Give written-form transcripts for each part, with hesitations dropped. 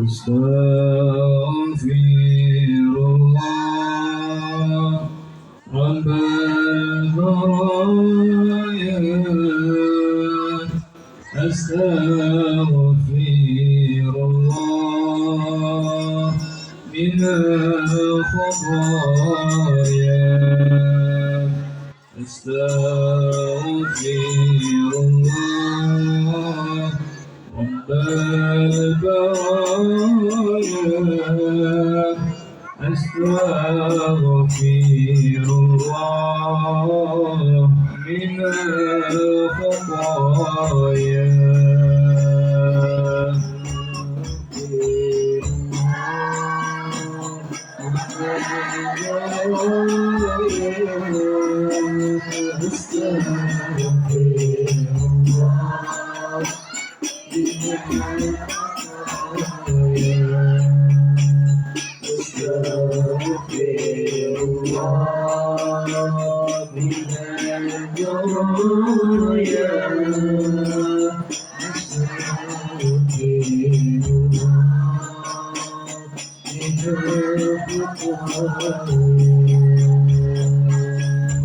Astaghfirullah Rabbal baraya Astaghfirullah minal khataaya Astaghfirullah Rabbal baraya Astaghfirullah minal khataaya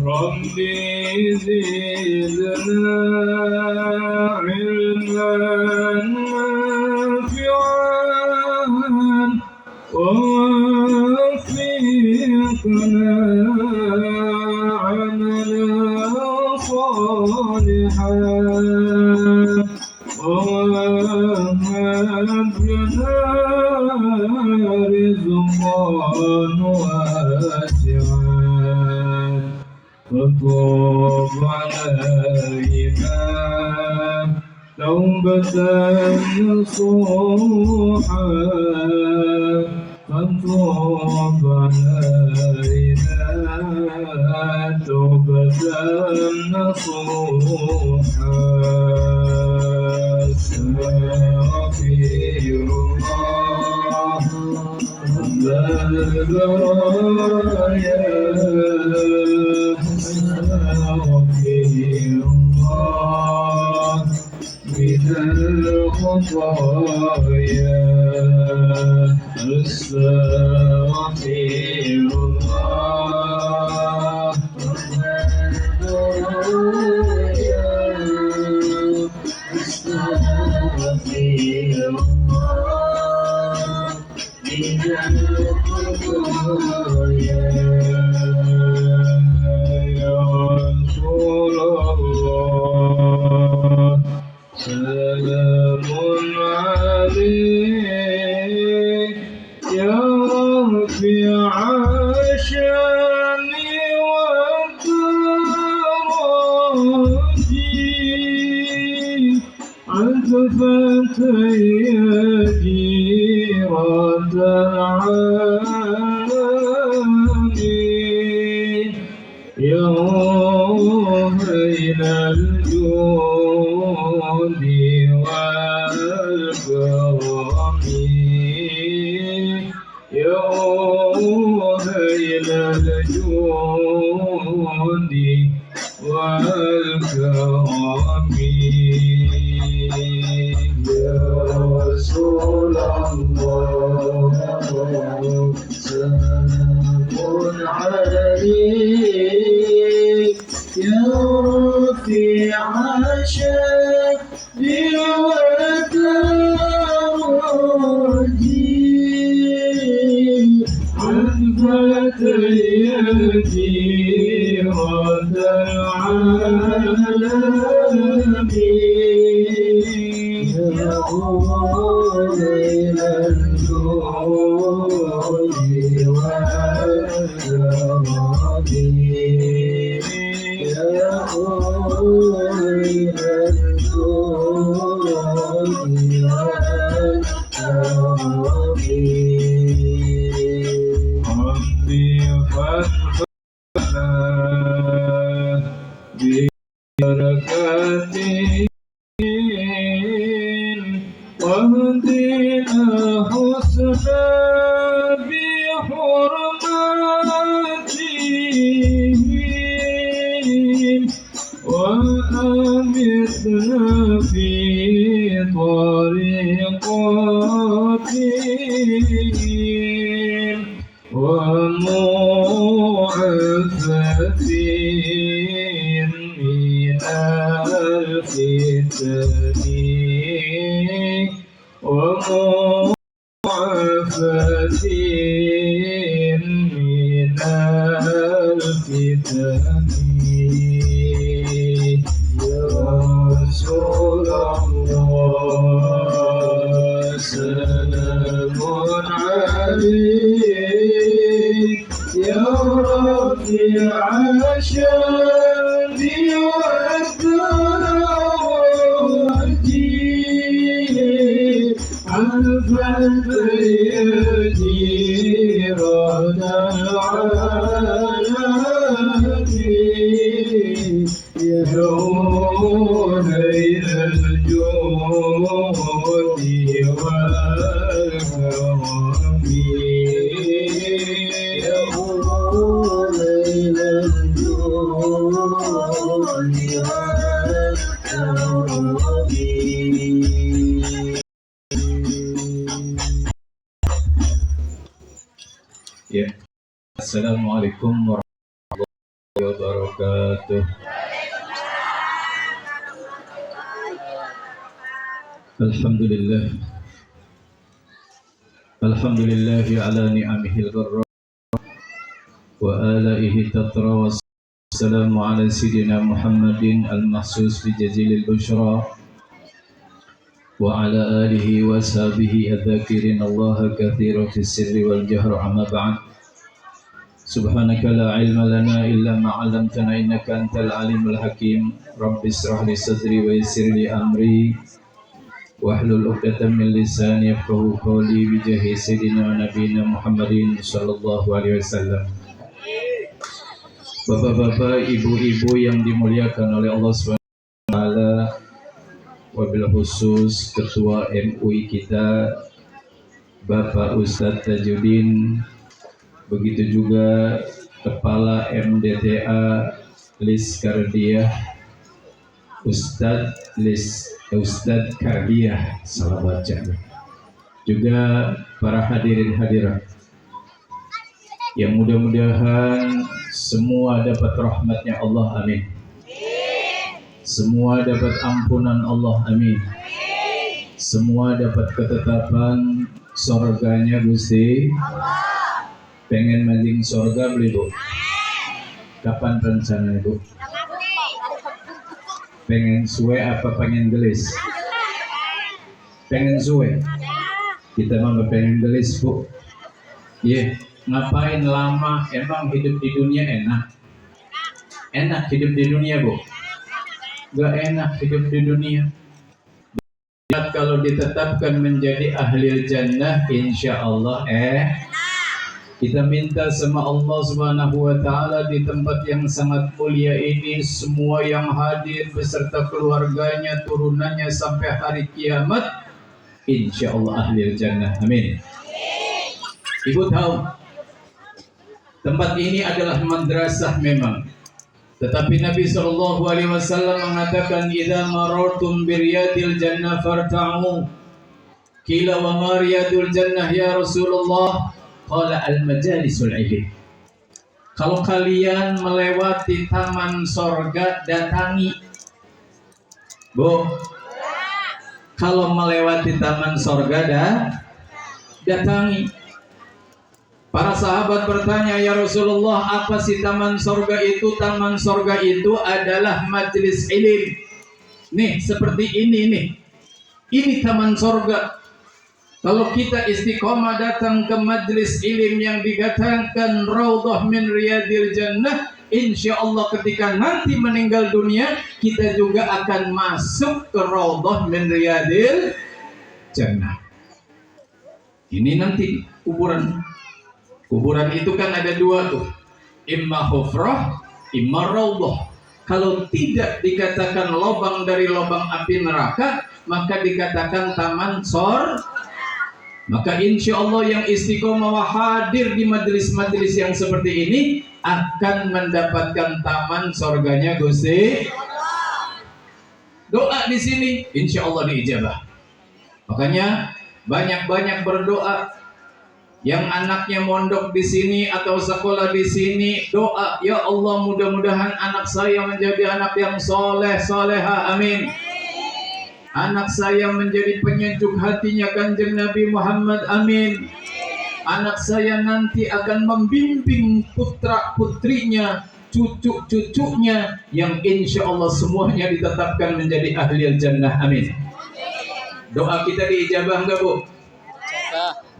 Rabbi zidna ilman nafi'an ووفقنا عملا صالحا وهب لنا رزقا واسعا فتوب علينا توبة نصوحا فتوب علينا توبة نصوحا أستغفر الله البرايا أستغفر الله من الخطايا أستغفر الله أستغفر الله من الخطايا يا رسول الله سلام عليك يا رفيع الشان والدرج عزفت يجيرة العالمين يا بين الجود والكرم يا بين الجود والكرم يا رسول الله سلام عليك يا رفيع الشان والدرج عذبت يديرة العالمين يا إلى الجود والكرم يا إلى الجود والكرم ربي فاتحنا ببركاته واهدنا حسنا بحرمته وأمتنا وحسن في طريقتهم ومعفة من الفتن ومعفة من الفتن يا رسول الله سلام عليك يا رفيع الشان والدرجات عفت يدي رضا العالمين يدعون إلى الجود والكرم يدعون إلى الجود والكرم. Ya, Assalamualaikum warahmatullahi wabarakatuh. Alhamdulillah, alhamdulillahi ala ni'amihil gharra wa alaihi tatra wa salamu ala sayyidina Muhammadin al-mahsus bi jazilil bushra wa ala alihi wa sahbihi adzakirin Allah katsiran fis sirri wal jahri amma ba'd. Subhanaka la ilma lana illa ma 'allamtana innaka antal alimul hakim. Rabbi israh li sadri wa yassir li amri wahlul 'uqdatam min lisani yafqahu qawli bi jahi sayyidina wa nabiyina Muhammadin sallallahu alaihi wasallam. Bapak-bapak, ibu-ibu yang dimuliakan oleh Allah Subhanahu wa taala, wabil khusus ketua MUI kita Bapak Ustadz Tajudin, begitu juga Kepala MDTA Liskardiah Ustadz Kardiah, salah baca, juga para hadirin hadirat yang mudah-mudahan semua dapat rahmatnya Allah, amin. Semua dapat ampunan Allah, amin. Semua dapat ketetapan surganya Gusti. Pengen mancing surga beli bu? Kapan rencana bu? Pengen suwe apa pengen gelis? Pengen suwe. Kita mah pengen gelis bu. Iya, ngapain lama? Emang hidup di dunia enak? Enak hidup di dunia bu? Gak enak hidup di dunia. Kalau ditetapkan menjadi ahli jannah, insya Allah kita minta sama Allah Subhanahu wa taala di tempat yang sangat mulia ini, semua yang hadir beserta keluarganya, turunannya sampai hari kiamat, insya Allah ahli jannah, amin. Ibu tahu tempat ini adalah madrasah memang, tetapi Nabi sallallahu alaihi wasallam mengatakan, idza marartum biryadil jannah farta'u. Qila wa ma riyadul jannah ya Rasulullah? Qala al-majalisul ilm. Kalau kalian melewati taman sorga, datangi. Bu, kalau melewati taman sorga, datangi. Para sahabat bertanya, ya Rasulullah, apa sih taman sorga itu? Taman sorga itu adalah majelis ilmu. Nih, seperti ini nih. Ini taman sorga. Kalau kita istiqomah datang ke majelis ilmu yang dikatakan Raudhah min Riyadil Jannah, insya Allah ketika nanti meninggal dunia, kita juga akan masuk ke Raudhah min Riyadil Jannah. Ini nanti kuburan. Kuburan itu kan ada dua tuh, imma hufrah, imma raudhah. Kalau tidak dikatakan lubang dari lubang api neraka, maka dikatakan taman sorga. Maka insya Allah yang istiqomah hadir di majelis-majelis yang seperti ini akan mendapatkan taman sorganya Gusti. Doa di sini insya Allah diijabah. Makanya banyak-banyak berdoa. Yang anaknya mondok di sini atau sekolah di sini, doa, ya Allah mudah-mudahan anak saya menjadi anak yang soleh soleha, amin. Anak saya menjadi penyejuk hatinya Kanjeng Nabi Muhammad, amin. Anak saya nanti akan membimbing putra putrinya, cucu-cucunya yang insya Allah semuanya ditetapkan menjadi ahli jannah, amin. Doa kita diijabah enggak, Bu?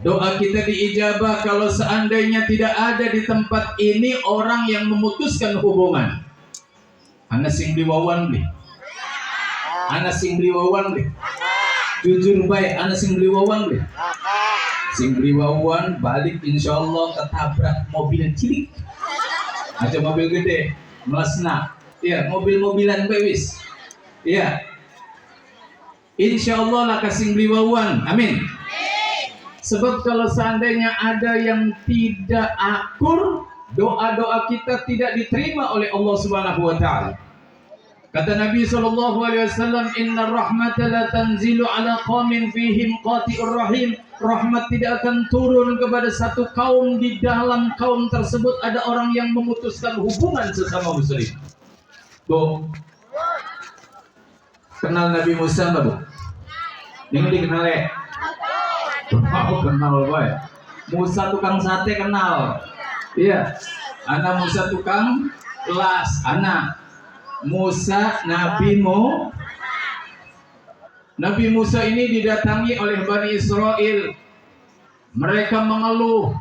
Doa kita diijabah kalau seandainya tidak ada di tempat ini orang yang memutuskan hubungan. Ana sing liwawan deh. Ana sing liwawan deh. Jujur baik, ana sing liwawan deh. Sing liwawan balik insyaallah ketabrak mobil cilik. Aja mobil gede, melasna. Iya, mobil-mobilan bewis. Iya. Insyaallah lah kasing liwawan. Amin. Sebab kalau seandainya ada yang tidak akur, doa-doa kita tidak diterima oleh Allah Subhanahu wa taala. Kata Nabi sallallahu alaihi wasallam, "Innar rahmata la tanzilu ala qaumin fihim qati'ur rahim." Rahmat tidak akan turun kepada satu kaum di dalam kaum tersebut ada orang yang memutuskan hubungan sesama muslim. Bu, kenal Nabi Musa enggak, Bu? Ini dikenal ya? Oh, kenal boy. Musa tukang sate kenal. Iya. Anak Musa tukang las. Anak Musa Nabi Musa ini didatangi oleh Bani Israel. Mereka mengeluh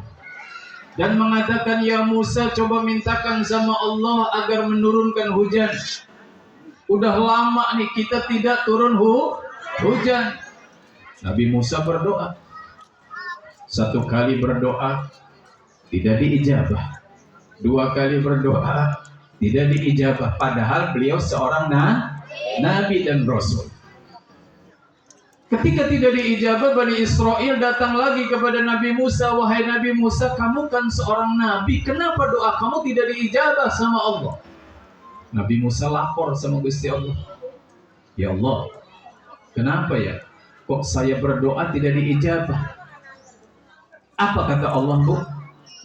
dan mengatakan, ya Musa, coba mintakan sama Allah agar menurunkan hujan. Udah lama nih kita tidak turun hujan. Nabi Musa berdoa. Satu kali berdoa tidak diijabah, dua kali berdoa tidak diijabah, padahal beliau seorang nabi dan rasul. Ketika tidak diijabah, Bani Israel datang lagi kepada Nabi Musa, wahai Nabi Musa, kamu kan seorang nabi, kenapa doa kamu tidak diijabah sama Allah? Nabi Musa lapor sama Gusti Allah, ya Allah, kenapa ya kok saya berdoa tidak diijabah? Apa kata Allah, Bu?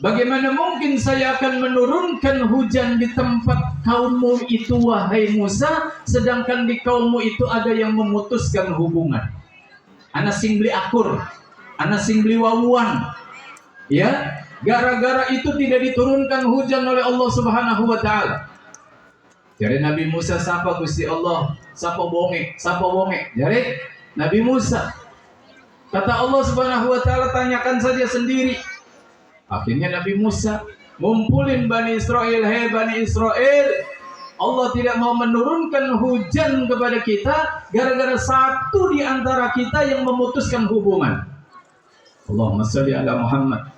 Bagaimana mungkin saya akan menurunkan hujan di tempat kaummu itu, wahai Musa, sedangkan di kaummu itu ada yang memutuskan hubungan. Ana sing beli akur, ana sing beli wawuan. Ya, gara-gara itu tidak diturunkan hujan oleh Allah Subhanahu wa taala. Jadi Nabi Musa sapa Gusti Allah, sapa bonge. Jadi Nabi Musa, kata Allah Subhanahu wa taala, tanyakan saja sendiri. Akhirnya Nabi Musa ngumpulin Bani Israel, hei Bani Israel, Allah tidak mau menurunkan hujan kepada kita gara-gara satu di antara kita yang memutuskan hubungan. Allahumma shalli ala Muhammad.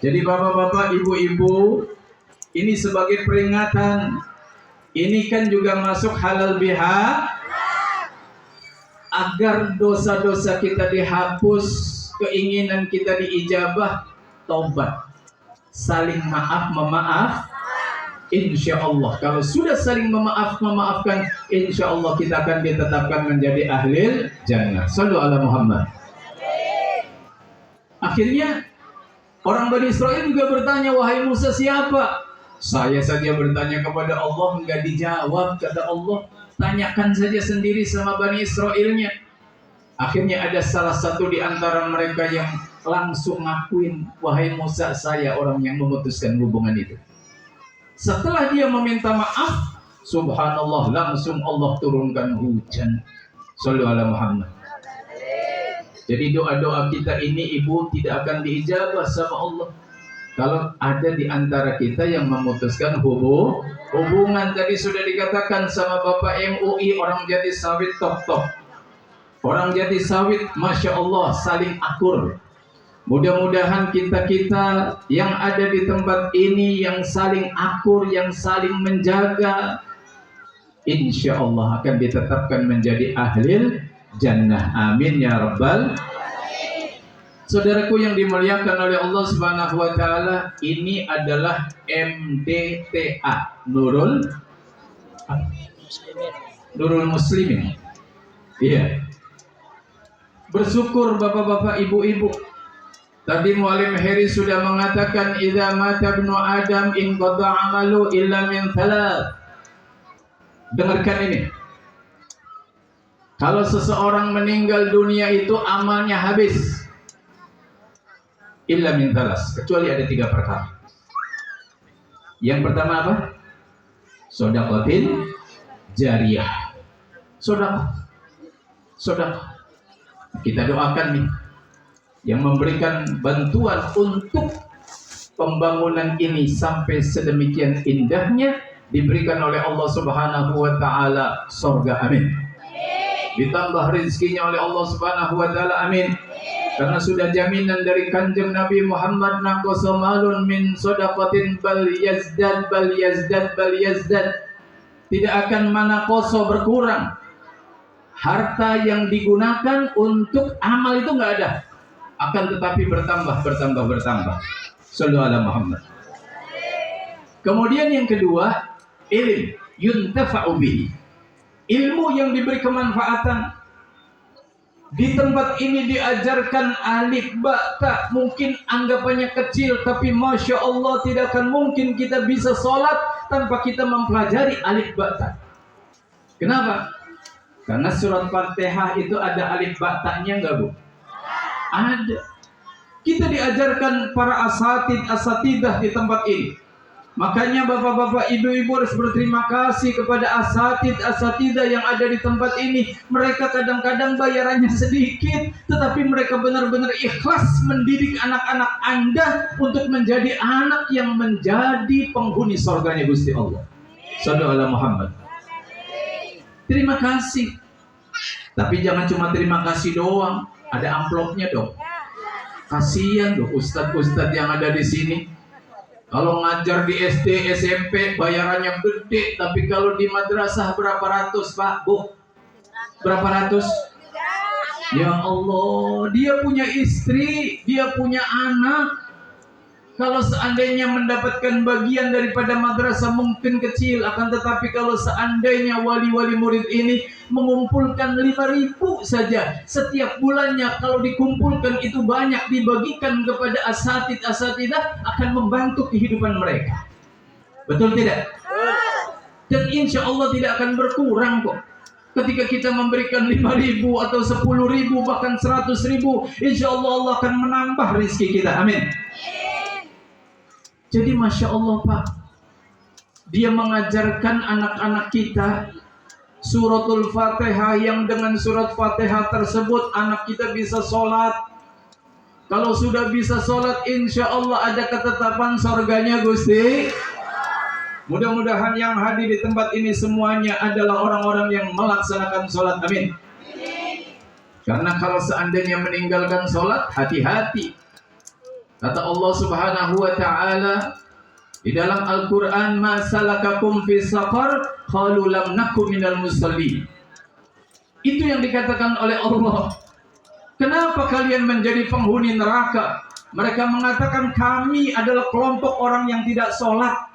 Jadi bapak-bapak, ibu-ibu, ini sebagai peringatan. Ini kan juga masuk halal biha, agar dosa-dosa kita dihapus, keinginan kita diijabah, taubat, saling memaaf, insya Allah. Kalau sudah saling memaafkan, insya Allah kita akan ditetapkan menjadi ahli jannah. Sallu ala Muhammad. Akhirnya orang Bani Israel juga bertanya, wahai Musa, siapa? Saya saja bertanya kepada Allah, enggak dijawab. Kata Allah, tanyakan saja sendiri sama Bani Israelnya. Akhirnya ada salah satu di antara mereka yang langsung ngakuin, wahai Musa, saya orang yang memutuskan hubungan itu. Setelah dia meminta maaf, subhanallah, langsung Allah turunkan hujan. Shallu ala Muhammad. Jadi doa-doa kita ini, ibu, tidak akan diijabah sama Allah kalau ada di antara kita yang memutuskan hubungan. Tadi sudah dikatakan sama Bapak MUI, orang Jati Sawit tok. Orang Jati Sawit, Masya Allah, saling akur. Mudah-mudahan kita yang ada di tempat ini yang saling akur, yang saling menjaga, insya Allah akan ditetapkan menjadi ahli jannah. Amin ya rabbal. Saudaraku yang dimuliakan oleh Allah Subhanahu wa taala, ini adalah MDTA, Nurul Nurul Muslimin. Iya. Bersyukur bapak-bapak, ibu-ibu. Tadi Muallim Heri sudah mengatakan idza mata ibnu Adam in qada amalu illa min thalath. Dengarkan ini. Kalau seseorang meninggal dunia itu amalnya habis. Illa min thalath, kecuali ada 3 perkara. Yang pertama apa? Shadaqatin jariyah. Sedekah. Kita doakan nih yang memberikan bantuan untuk pembangunan ini sampai sedemikian indahnya diberikan oleh Allah Subhanahu wa taala surga, amin. Ditambah rezekinya oleh Allah Subhanahu wa taala, amin. Karena sudah jaminan dari Kanjeng Nabi Muhammad, naqasa malun min shadaqatin bal yazdad. Tidak akan mana koso berkurang. Harta yang digunakan untuk amal itu enggak ada, akan tetapi bertambah. Shallu ala Muhammad. Kemudian yang kedua, ilmu yuntafa'u bihi. Ilmu yang diberi kemanfaatan. Di tempat ini diajarkan alif ba ta, mungkin anggapannya kecil, tapi masya Allah tidak akan mungkin kita bisa sholat tanpa kita mempelajari alif ba ta. Kenapa? Karena surat Fatihah itu ada alif ba ta-nya enggak, Bu? Ada. Kita diajarkan para asatidah di tempat ini. Makanya bapak-bapak, ibu-ibu harus berterima kasih kepada asatidah yang ada di tempat ini. Mereka kadang-kadang bayarannya sedikit, tetapi mereka benar-benar ikhlas mendidik anak-anak Anda untuk menjadi anak yang menjadi penghuni surganya Gusti Allah. Sallallahu alaihi Muhammad. Terima kasih. Tapi jangan cuma terima kasih doang, ada amplopnya dong. Kasihan loh ustadz-ustadz yang ada di sini. Kalau ngajar di SD, SMP bayarannya gede, tapi kalau di madrasah berapa ratus, Pak, Bu? Berapa ratus? Ya Allah, dia punya istri, dia punya anak. Kalau seandainya mendapatkan bagian daripada madrasah mungkin kecil, akan tetapi kalau seandainya wali-wali murid ini mengumpulkan 5.000 saja setiap bulannya, kalau dikumpulkan itu banyak dibagikan kepada asatidah akan membantu kehidupan mereka. Betul tidak? Dan insya Allah tidak akan berkurang kok. Ketika kita memberikan 5.000 atau 10.000 bahkan 100.000, insya Allah Allah akan menambah rezeki kita. Amin. Jadi Masya Allah Pak, dia mengajarkan anak-anak kita suratul Fatihah, yang dengan surat Fatihah tersebut anak kita bisa sholat. Kalau sudah bisa sholat, insya Allah ada ketetapan surganya Gusti. Mudah-mudahan yang hadir di tempat ini semuanya adalah orang-orang yang melaksanakan sholat, amin. Karena kalau seandainya meninggalkan sholat, hati-hati. Kata Allah Subhanahu wa taala di dalam Al-Qur'an, "Ma salakakum fi saqar? Qalu lam nakum minal musallin." Itu yang dikatakan oleh Allah. Kenapa kalian menjadi penghuni neraka? Mereka mengatakan kami adalah kelompok orang yang tidak sholat.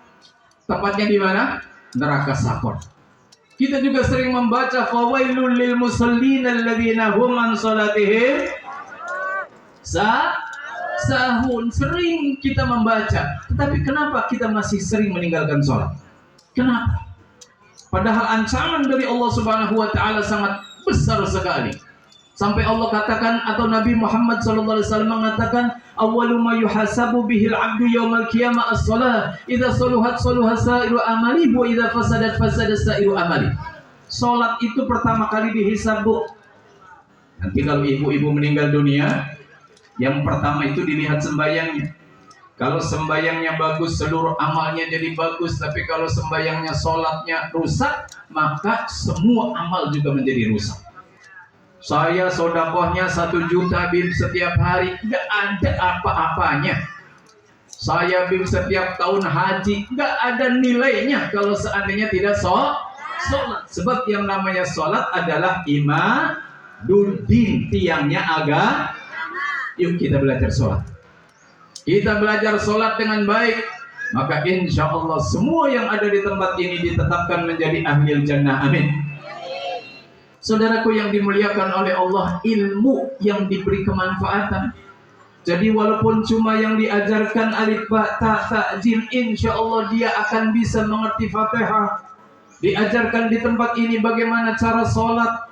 Tepatnya di mana? Neraka Saqar. Kita juga sering membaca fawailul lil musallin alladzina hum an salatihim sahun. Sering kita membaca, tetapi kenapa kita masih sering meninggalkan sholat? Kenapa? Padahal ancaman dari Allah Subhanahu wa taala sangat besar sekali. Sampai Allah katakan, atau Nabi Muhammad SAW mengatakan, awwalu ma yuhasabu bihil abdu yaumal qiyamah as-shalah, idza saluhat saluha sa'iru amali wa idza fasadat fasada sa'iru amali. Salat itu pertama kali dihisab, Bu. Nanti kalau ibu-ibu meninggal dunia, yang pertama itu dilihat sembayangnya. Kalau sembayangnya bagus, seluruh amalnya jadi bagus. Tapi kalau sembayangnya, sholatnya rusak, maka semua amal juga menjadi rusak. Saya sodakohnya 1 juta bim setiap hari, nggak ada apa-apanya. Saya bim setiap tahun haji, nggak ada nilainya kalau seandainya tidak sholat. Sebab yang namanya sholat adalah imaduddin, tiangnya agama. Yuk kita belajar sholat. Kita belajar sholat dengan baik, maka insya Allah semua yang ada di tempat ini ditetapkan menjadi ahli jannah. Amin. Saudaraku yang dimuliakan oleh Allah, ilmu yang diberi kemanfaatan. Jadi walaupun cuma yang diajarkan alif ba ta sa jim, insya Allah dia akan bisa mengerti Fatihah. Diajarkan di tempat ini bagaimana cara sholat,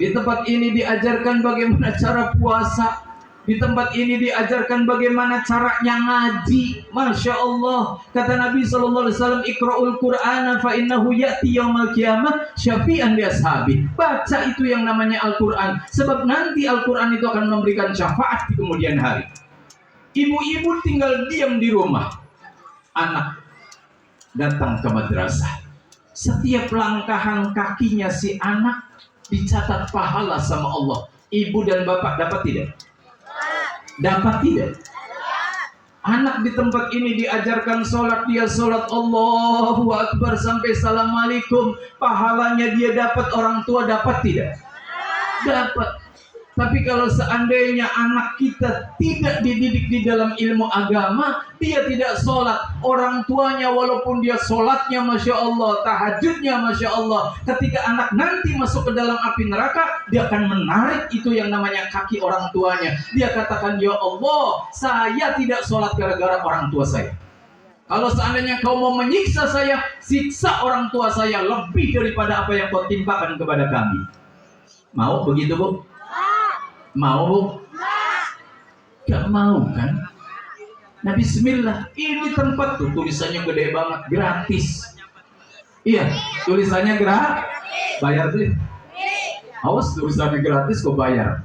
di tempat ini diajarkan bagaimana cara puasa, di tempat ini diajarkan bagaimana caranya ngaji. Masya Allah, kata Nabi SAW, Iqra'ul Qur'ana fa innahu ya'ti yaumal qiyamah syafi'an li ashabi. Baca itu yang namanya Al-Quran, sebab nanti Al-Quran itu akan memberikan syafaat di kemudian hari. Ibu-ibu tinggal diam di rumah, anak datang ke madrasah. Setiap langkahan kakinya si anak dicatat pahala sama Allah. Ibu dan bapak dapat tidak? Dapat tidak? Anak di tempat ini diajarkan sholat, dia sholat Allahu Akbar sampai Assalamualaikum. Pahalanya dia dapat, orang tua dapat tidak? Dapat. Tapi kalau seandainya anak kita tidak dididik di dalam ilmu agama, dia tidak sholat. Orang tuanya walaupun dia sholatnya Masya Allah, tahajudnya Masya Allah, ketika anak nanti masuk ke dalam api neraka, dia akan menarik itu yang namanya kaki orang tuanya. Dia katakan, ya Allah, saya tidak sholat gara-gara orang tua saya. Kalau seandainya kau mau menyiksa saya, siksa orang tua saya lebih daripada apa yang kau timpakan kepada kami. Mau begitu, Bu? Mau, Bu? Gak mau kan? Nah bismillah, ini tempat tuh tulisannya gede banget, gratis. Iya, tulisannya gratis. Bayar tuh. Awas tulisannya gratis kok bayar.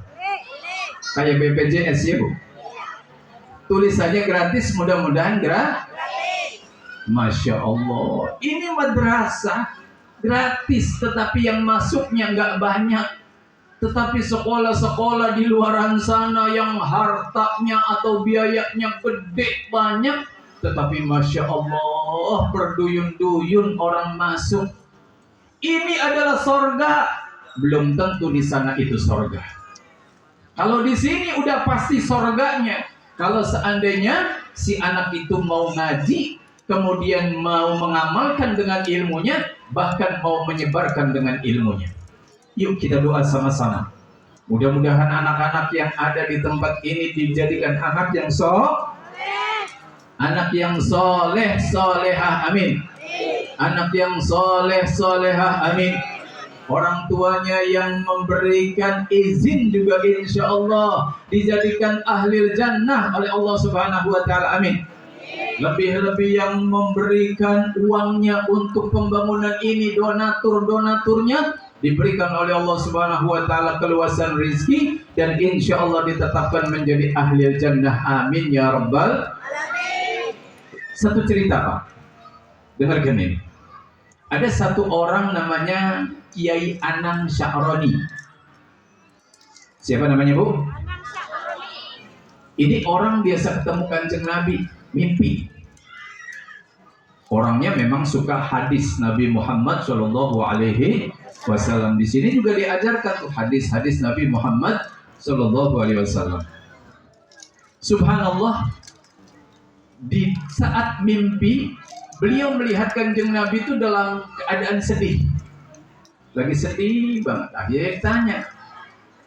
Kayak BPJS ya, Bu. Tulisannya gratis, mudah-mudahan gratis. Masya Allah, ini madrasah gratis, tetapi yang masuknya nggak banyak. Tetapi sekolah-sekolah di luaran sana yang hartanya atau biayanya gede banyak, tetapi Masya Allah berduyun-duyun orang masuk. Ini adalah sorga. Belum tentu di sana itu sorga. Kalau di sini udah pasti sorganya. Kalau seandainya si anak itu mau ngaji, kemudian mau mengamalkan dengan ilmunya, bahkan mau menyebarkan dengan ilmunya. Yuk kita doa sama-sama. Mudah-mudahan anak-anak yang ada di tempat ini dijadikan anak yang soleh, solehah, amin. Anak yang soleh, solehah, amin. Orang tuanya yang memberikan izin juga insya Allah dijadikan ahli jannah oleh Allah Subhanahu wa Ta'ala, amin. Lebih-lebih yang memberikan uangnya untuk pembangunan ini, donaturnya diberikan oleh Allah Subhanahu wa Ta'ala keluasan rizki, dan insya Allah ditetapkan menjadi ahli jannah, amin ya rabbal alamin. Satu cerita, Pak, dengarkan ini. Ada satu orang namanya Kiai Anang Sya'roni. Siapa namanya, Bu? Ini orang biasa ketemu Kanjeng Nabi, mimpi. Orangnya memang suka hadis Nabi Muhammad Shallallahu Alaihi Wasallam. Di sini juga diajarkan tuh hadis-hadis Nabi Muhammad Shallallahu Alaihi Wasallam. Subhanallah, di saat mimpi beliau melihat Kanjeng Nabi itu dalam keadaan sedih, lagi sedih banget. Akhirnya tanya,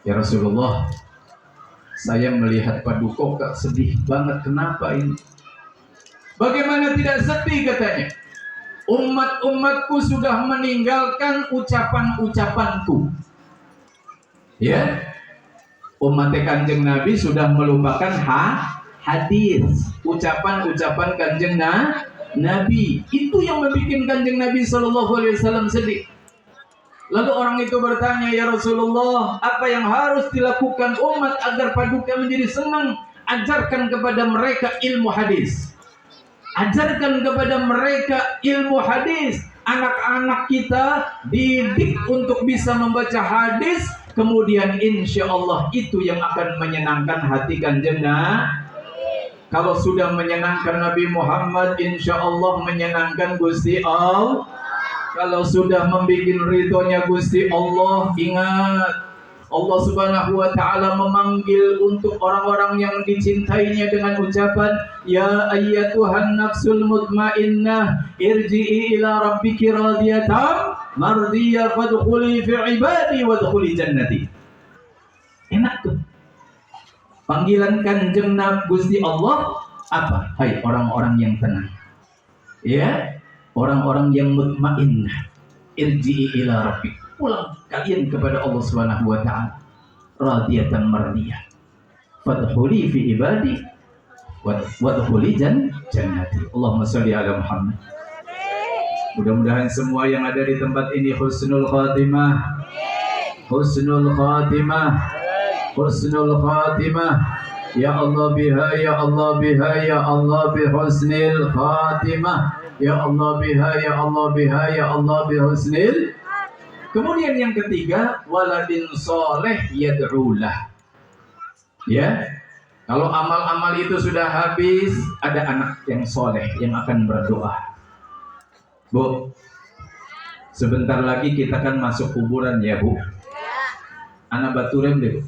ya Rasulullah, saya melihat Paduka kok sedih banget, kenapa ini? Bagaimana tidak sedih, katanya. Umat-umatku sudah meninggalkan ucapan-ucapanku. Ya, umat Kanjeng Nabi sudah melupakan hadis, ucapan-ucapan Kanjeng Nabi. Itu yang membuat Kanjeng Nabi SAW sedih. Lalu orang itu bertanya, ya Rasulullah, apa yang harus dilakukan umat agar Paduka menjadi senang? Ajarkan kepada mereka ilmu hadis. Ajarkan kepada mereka ilmu hadis. Anak-anak kita didik untuk bisa membaca hadis, kemudian insya Allah itu yang akan menyenangkan hati Kanjeng Nabi. Kalau sudah menyenangkan Nabi Muhammad, insya Allah menyenangkan Gusti Allah. Kalau sudah membuat ridhonya Gusti Allah, ingat Allah Subhanahu wa Ta'ala memanggil untuk orang-orang yang dicintainya dengan ucapan, ya ayyatuhan nafsul mutmainnah irji'i ila rabbiki radiyatan mardiyah fadkhuli fi ibadi wadkhuli jannati. Enak tuh. Panggilan Kanjeng Nabi Gusti Allah apa? Hai orang-orang yang tenang. Ya, orang-orang yang mutmainnah. Irji'i ila rabbik. Pulang kalian kepada Allah Subhanahu wa taala. Radiyatan mardiyah. Fadkhuli fi ibadi wadkhuli jannati. Allahumma shalli ala Muhammad. Mudah-mudahan semua yang ada di tempat ini husnul khatimah. Husnul khatimah. Husnul khatimah. Ya Allah biha, ya Allah biha, ya Allah bi husnil khatimah. Ya Allah biha, ya Allah biha, ya Allah bi husnil. Kemudian yang ketiga, waladin soleh yad'ulah. Ya. Kalau amal-amal itu sudah habis, ada anak yang soleh yang akan berdoa. Bu, sebentar lagi kita kan masuk kuburan ya Bu. Anak baturan deh Bu.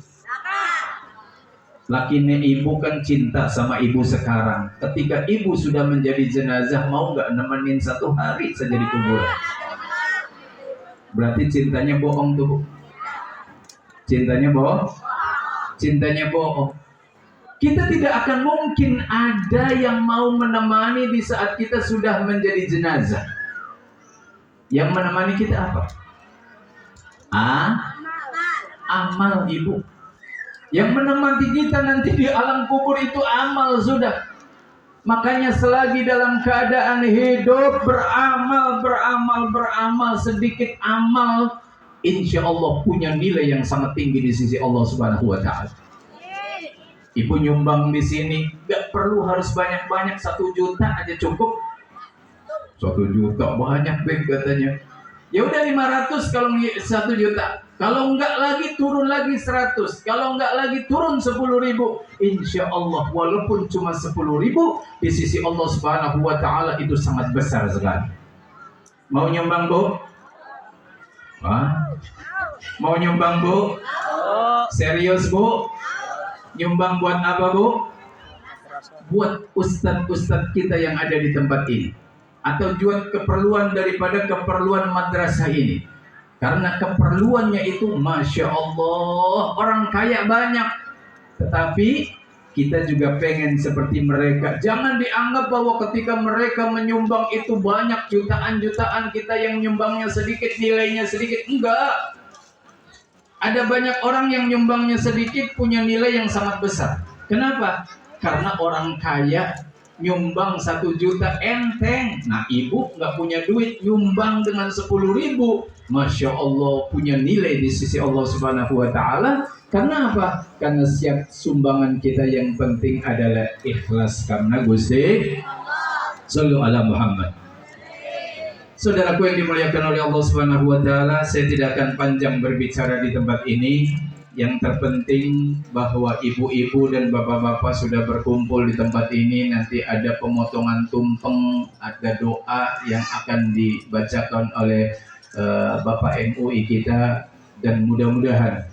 Lakinya ibu kan cinta sama ibu sekarang. Ketika ibu sudah menjadi jenazah, mau nggak nemenin 1 hari saja di kuburan? Berarti cintanya bohong tuh Bu. Cintanya bohong. Cintanya bohong. Kita tidak akan mungkin ada yang mau menemani di saat kita sudah menjadi jenazah. Yang menemani kita apa? Amal ibu. Yang menemani kita nanti di alam kubur itu amal sudah. Makanya selagi dalam keadaan hidup beramal sedikit amal, insya Allah punya nilai yang sangat tinggi di sisi Allah Subhanahu wa taala. Ibu nyumbang di sini gak perlu harus banyak-banyak, 1 juta aja cukup. 1 juta banyak Beb katanya. Ya udah 500 kalau 1 juta. Kalau enggak lagi turun lagi 100. Kalau enggak lagi turun 10.000. Insya Allah walaupun cuma 10.000 di sisi Allah Subhanahu wa taala itu sangat besar sekali. Mau nyumbang Bu? Mau nyumbang Bu? Serius Bu? Nyumbang buat apa Bu? Buat ustadz-ustadz kita yang ada di tempat ini. Atau buat keperluan daripada keperluan madrasah ini. Karena keperluannya itu Masya Allah, orang kaya banyak. Tetapi kita juga pengen seperti mereka. Jangan dianggap bahwa ketika mereka menyumbang itu banyak, jutaan-jutaan, kita yang nyumbangnya sedikit, nilainya sedikit. Enggak. Ada banyak orang yang nyumbangnya sedikit punya nilai yang sangat besar. Kenapa? Karena orang kaya nyumbang 1 juta enteng. Nah ibu nggak punya duit, nyumbang dengan 10.000, Masya Allah punya nilai di sisi Allah Subhanahu wa taala. Karena apa? Karena setiap sumbangan kita yang penting adalah ikhlas karena Gusti. Sallu ala Muhammad. Saudaraku yang dimuliakan oleh Allah Subhanahu wa taala, saya tidak akan panjang berbicara di tempat ini. Yang terpenting bahwa ibu-ibu dan bapak-bapak sudah berkumpul di tempat ini. Nanti ada pemotongan tumpeng, ada doa yang akan dibacakan oleh Bapak MUI kita, dan mudah-mudahan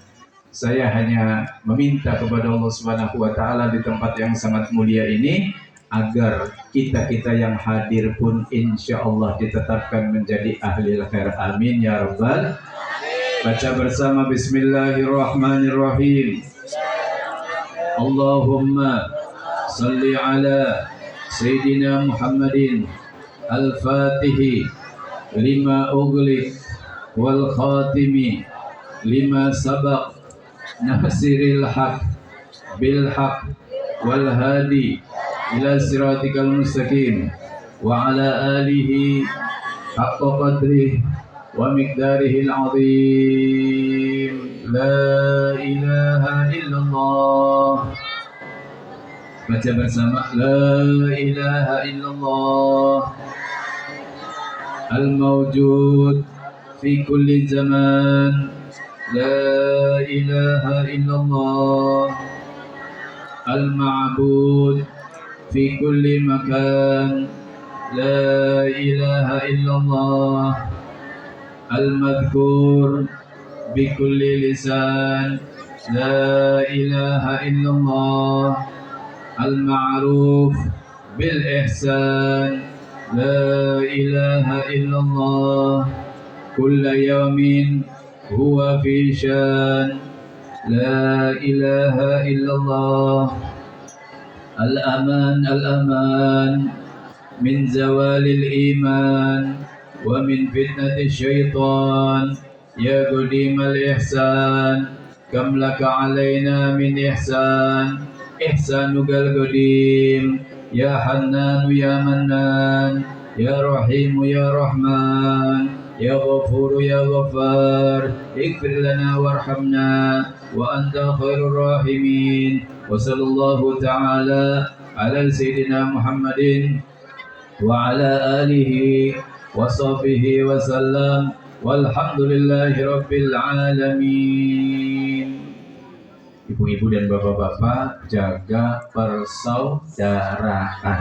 saya hanya meminta kepada Allah Subhanahu wa taala di tempat yang sangat mulia ini agar kita-kita yang hadir pun insya Allah ditetapkan menjadi ahli khair. Amin ya rabbal. Baca bersama Bismillahirrahmanirrahim. Allahumma salli ala Sayyidina Muhammadin al-Fatihi lima ughliq wal khatimi lima sabaq nasiril haq bil haq wal hadi ila siratikal mustaqim wa ala alihi haqqa qadrihi wa miqdarihil azim. La ilaha illallah. Baca bersama. La ilaha illallah al-mawjud fi kulli zaman. La ilaha illallah al-ma'bud fi kulli makan. La ilaha illallah al-madhkur bi kulli lisan. La ilaha illallah al-ma'ruf bil ihsan. La ilaha illallah كل يوم هو في شان لا إله إلا الله الأمان الأمان من زوال الإيمان ومن فتنة الشيطان يا قديم الإحسان كم لك علينا من إحسان إحسانك القديم يا حنان يا منان يا رحيم يا رحمن يا غفور يا غفار اغفر لنا وارحمنا وأنت خير الراحمين وصلى الله تعالى على سيدنا محمد وعلى آله وصحبه وسلم والحمد لله رب العالمين. Ibu-ibu dan bapak-bapak, jaga persaudaraan,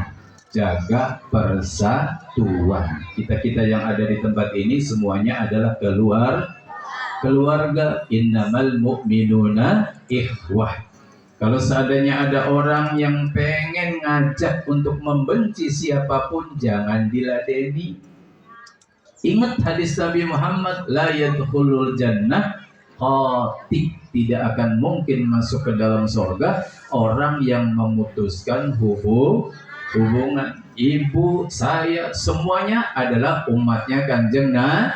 jaga persatuan. Kita-kita yang ada di tempat ini semuanya adalah keluarga. Innamal mu'minuna ikhwah. Kalau seandainya ada orang yang pengen ngajak untuk membenci siapapun, jangan diladeni. Ingat hadis Nabi Muhammad, la yadkhulul jannah qati, tidak akan mungkin masuk ke dalam surga orang yang memutuskan hubungan. Ibu, saya, semuanya adalah umatnya Kanjeng Nabi.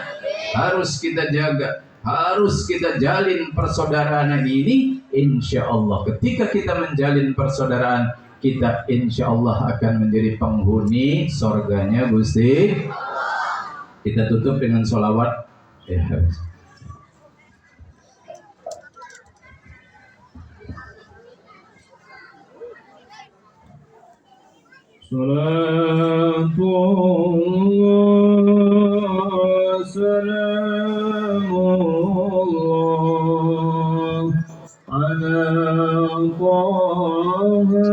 Harus kita jaga, harus kita jalin persaudaraan ini. Insya Allah ketika kita menjalin persaudaraan, kita insya Allah akan menjadi penghuni surganya Gusti. Kita tutup dengan sholawat. Salatullah salamullah ala Taha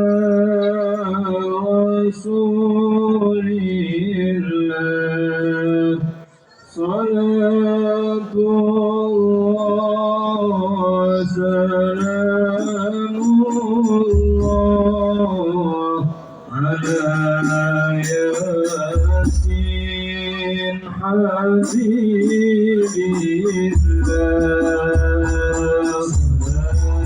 Rasulillah. Salatullah salamullah ala Yasin Habibillah. Rasulillah.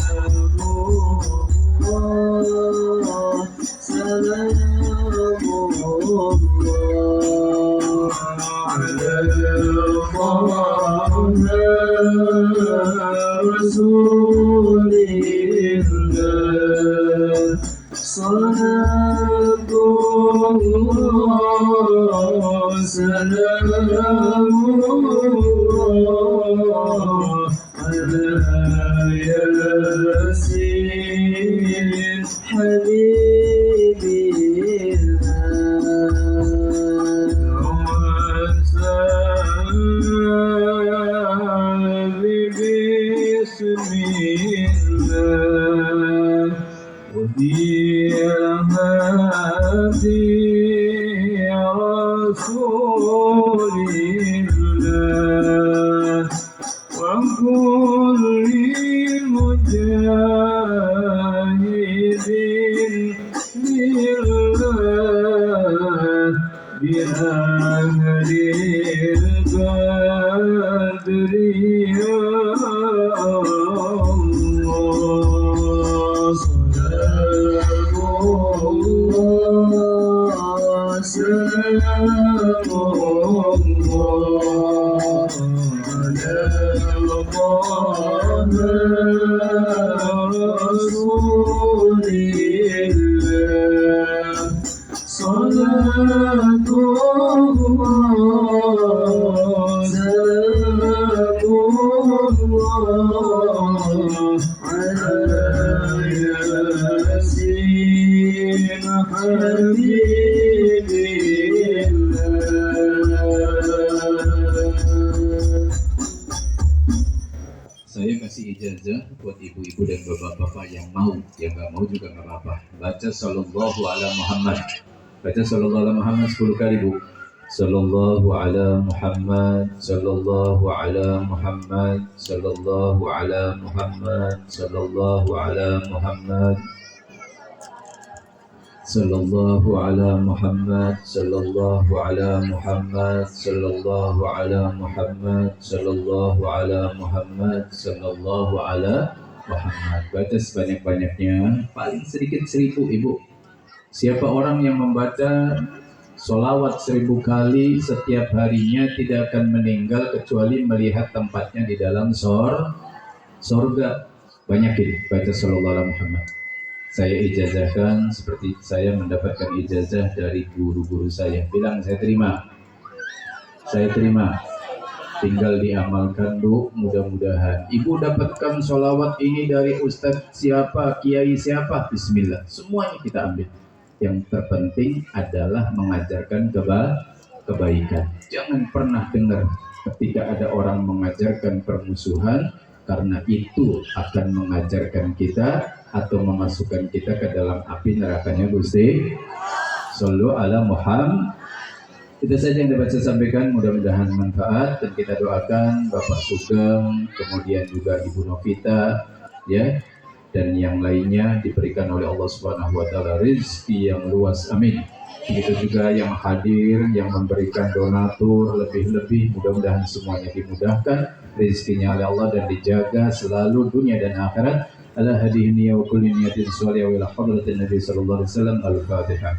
Salatullah salamullah ala Yasin Bismillah. Ya Hadi Rasulillah wa kulli mujahidin lillah bi ahlil badri ya Allah. Saya kasih ijazah buat ibu-ibu dan bapak-bapak yang mau, yang nggak mau juga nggak apa-apa. Baca sallallahu ala Muhammad. Baca sallallahu ala Muhammad 10 kali, Bu. Sallallahu ala Muhammad, sallallahu ala Muhammad, sallallahu ala Muhammad, sallallahu ala Muhammad. Sallallahu ala Muhammad, sallallahu ala Muhammad, sallallahu ala Muhammad, sallallahu ala Muhammad, sallallahu ala Muhammad. Baca sebanyak-banyaknya, paling sedikit 1000 ibu. Siapa orang yang membaca solawat 1000 kali setiap harinya tidak akan meninggal kecuali melihat tempatnya di dalam sorga. Banyakin baca sallallahu ala Muhammad. Saya ijazahkan seperti saya mendapatkan ijazah dari guru-guru saya. Bilang saya terima. Saya terima. Tinggal diamalkan Bu, mudah-mudahan. Ibu dapatkan sholawat ini dari Ustadz siapa, Kiai siapa, Bismillah. Semuanya kita ambil. Yang terpenting adalah mengajarkan kebaikan. Jangan pernah dengar ketika ada orang mengajarkan permusuhan, karena itu akan mengajarkan kita atau memasukkan kita ke dalam api nerakanya Gusti. Sallu ala Muhammad. Itu saja yang dapat saya sampaikan, mudah-mudahan manfaat, dan kita doakan Bapak Sugeng, kemudian juga Ibu Novita, ya, dan yang lainnya diberikan oleh Allah Subhanahu wa taala rezeki yang luas, amin. Begitu juga yang hadir, yang memberikan donatur lebih-lebih, mudah-mudahan semuanya dimudahkan rezekinya oleh Allah dan dijaga selalu dunia dan akhirat. Ala hadihi niyya wa kulli niyatin sholihah wa ila hadratin Nabi sallallahu alaihi wasallam. Al-Fatihah.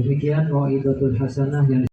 Demikian mau'izatul hasanah yang